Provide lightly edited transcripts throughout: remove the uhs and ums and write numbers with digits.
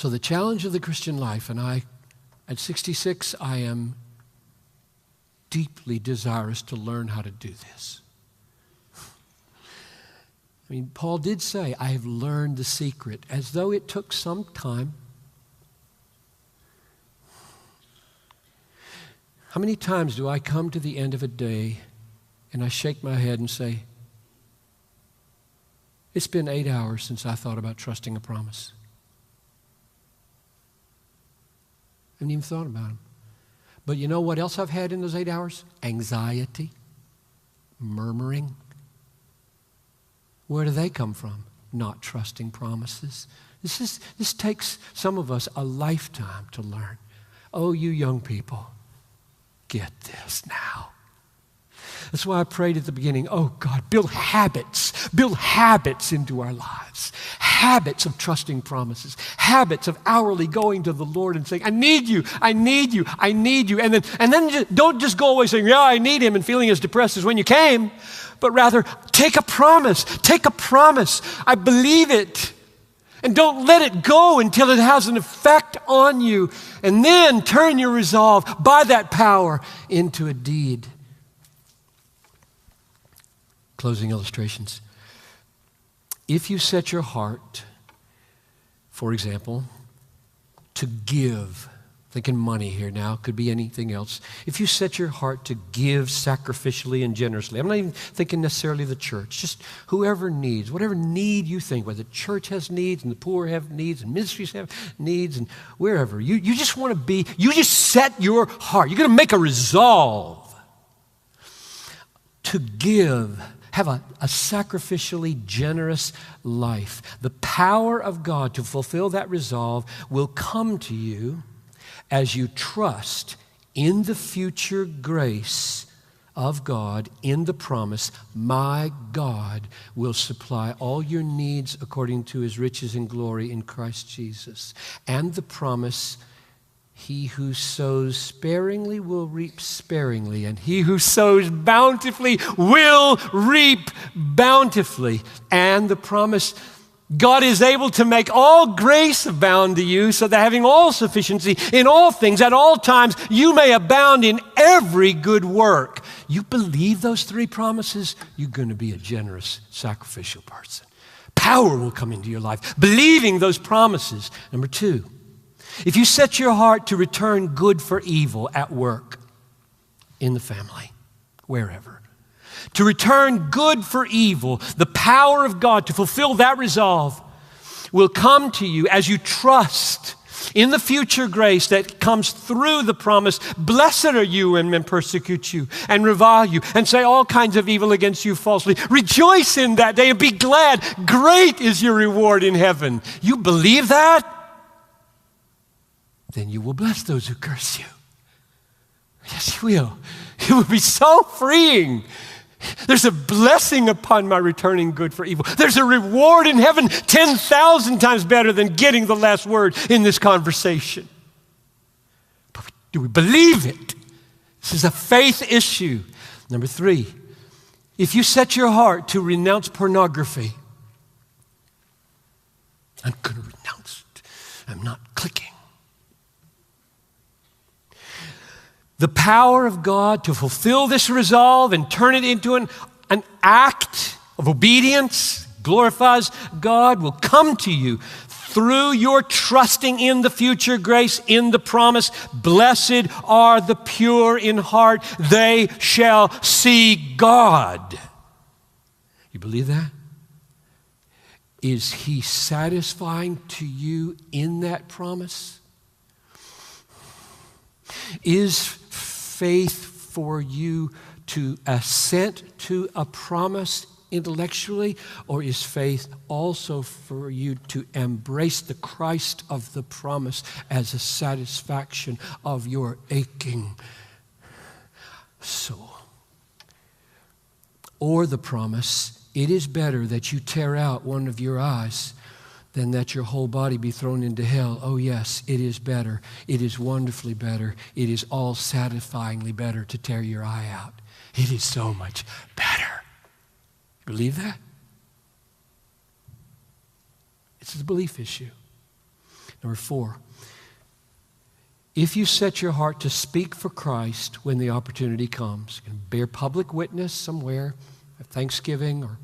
So the challenge of the Christian life, and at 66, I am deeply desirous to learn how to do this. I mean, Paul did say, I have learned the secret, as though it took some time. How many times do I come to the end of a day and I shake my head and say, it's been 8 hours since I thought about trusting a promise. I haven't even thought about them. But you know what else I've had in those 8 hours? Anxiety, murmuring. Where do they come from? Not trusting promises. This takes some of us a lifetime to learn. Oh, you young people, get this now. That's why I prayed at the beginning, oh God, build habits into our lives. Habits of trusting promises. Habits of hourly going to the Lord and saying, I need you, I need you, I need you. And then don't just go away saying, yeah, I need him and feeling as depressed as when you came, but rather take a promise. I believe it. And don't let it go until it has an effect on you. And then turn your resolve by that power into a deed. Closing illustrations. If you set your heart, for example, to give, thinking money here now, could be anything else. If you set your heart to give sacrificially and generously, I'm not even thinking necessarily the church, just whoever needs, whatever need you think, whether the church has needs and the poor have needs and ministries have needs and wherever. You just want to be, you just set your heart. You're going to make a resolve to give. Have a sacrificially generous life. The power of God to fulfill that resolve will come to you as you trust in the future grace of God, in the promise, my God will supply all your needs according to his riches and glory in Christ Jesus. And the promise, he who sows sparingly will reap sparingly, and he who sows bountifully will reap bountifully. And the promise, God is able to make all grace abound to you, so that having all sufficiency in all things at all times, you may abound in every good work. You believe those three promises, you're going to be a generous, sacrificial person. Power will come into your life, believing those promises. Number two, if you set your heart to return good for evil at work, in the family, wherever, to return good for evil, the power of God to fulfill that resolve will come to you as you trust in the future grace that comes through the promise. Blessed are you when men persecute you and revile you and say all kinds of evil against you falsely. Rejoice in that day and be glad. Great is your reward in heaven. You believe that? Then you will bless those who curse you. Yes, you will. It will be so freeing. There's a blessing upon my returning good for evil. There's a reward in heaven 10,000 times better than getting the last word in this conversation. But do we believe it? This is a faith issue. Number three, if you set your heart to renounce pornography, I'm going to renounce it. I'm not clicking. The power of God to fulfill this resolve and turn it into an act of obedience, glorifies God, will come to you through your trusting in the future grace, in the promise. Blessed are the pure in heart, they shall see God. You believe that? Is he satisfying to you in that promise? Is faith for you to assent to a promise intellectually, or is faith also for you to embrace the Christ of the promise as a satisfaction of your aching soul? Or the promise, it is better that you tear out one of your eyes than that your whole body be thrown into hell. Oh yes, it is better. It is wonderfully better. It is all satisfyingly better to tear your eye out. It is so much better. You believe that? It's a belief issue. Number 4, if you set your heart to speak for Christ when the opportunity comes, you can bear public witness somewhere at Thanksgiving or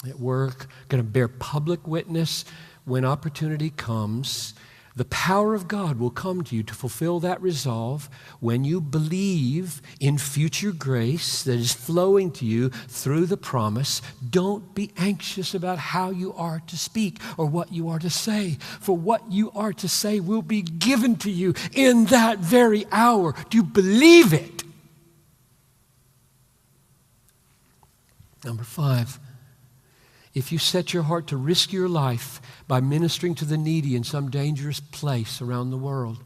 at work, going to bear public witness when opportunity comes, the power of God will come to you to fulfill that resolve when you believe in future grace that is flowing to you through the promise. Don't be anxious about how you are to speak or what you are to say, for what you are to say will be given to you in that very hour. Do you believe it? Number 5, if you set your heart to risk your life by ministering to the needy in some dangerous place around the world,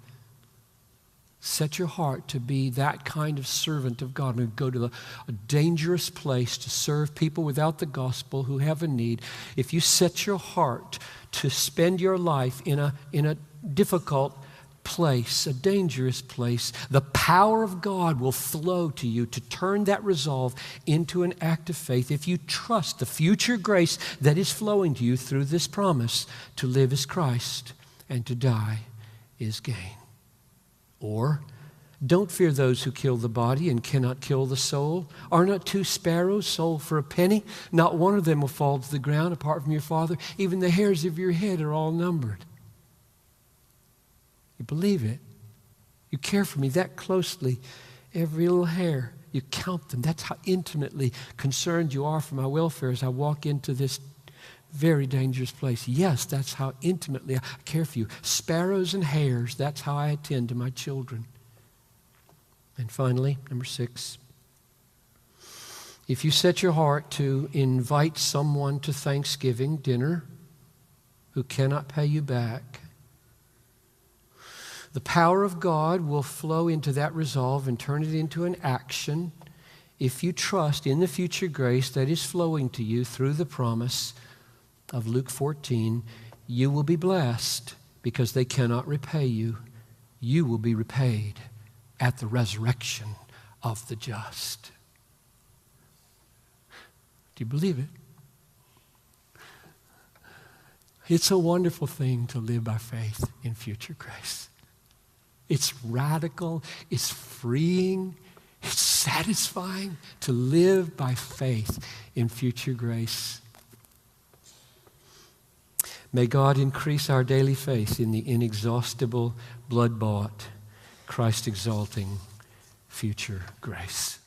set your heart to be that kind of servant of God and go to a dangerous place to serve people without the gospel who have a need. If you set your heart to spend your life in a difficult place, a dangerous place, the power of God will flow to you to turn that resolve into an act of faith if you trust the future grace that is flowing to you through this promise. To live is Christ and to die is gain. Or, don't fear those who kill the body and cannot kill the soul. Are not 2 sparrows sold for a penny? Not one of them will fall to the ground apart from your Father. Even the hairs of your head are all numbered. You believe it. You care for me that closely. Every little hair, you count them. That's how intimately concerned you are for my welfare as I walk into this very dangerous place. Yes, that's how intimately I care for you. Sparrows and hares, that's how I attend to my children. And finally, number 6, if you set your heart to invite someone to Thanksgiving dinner who cannot pay you back, the power of God will flow into that resolve and turn it into an action if you trust in the future grace that is flowing to you through the promise of Luke 14. You will be blessed because they cannot repay you. You will be repaid at the resurrection of the just. Do you believe it? It's a wonderful thing to live by faith in future grace. It's radical, it's freeing, it's satisfying to live by faith in future grace. May God increase our daily faith in the inexhaustible, blood-bought, Christ-exalting future grace.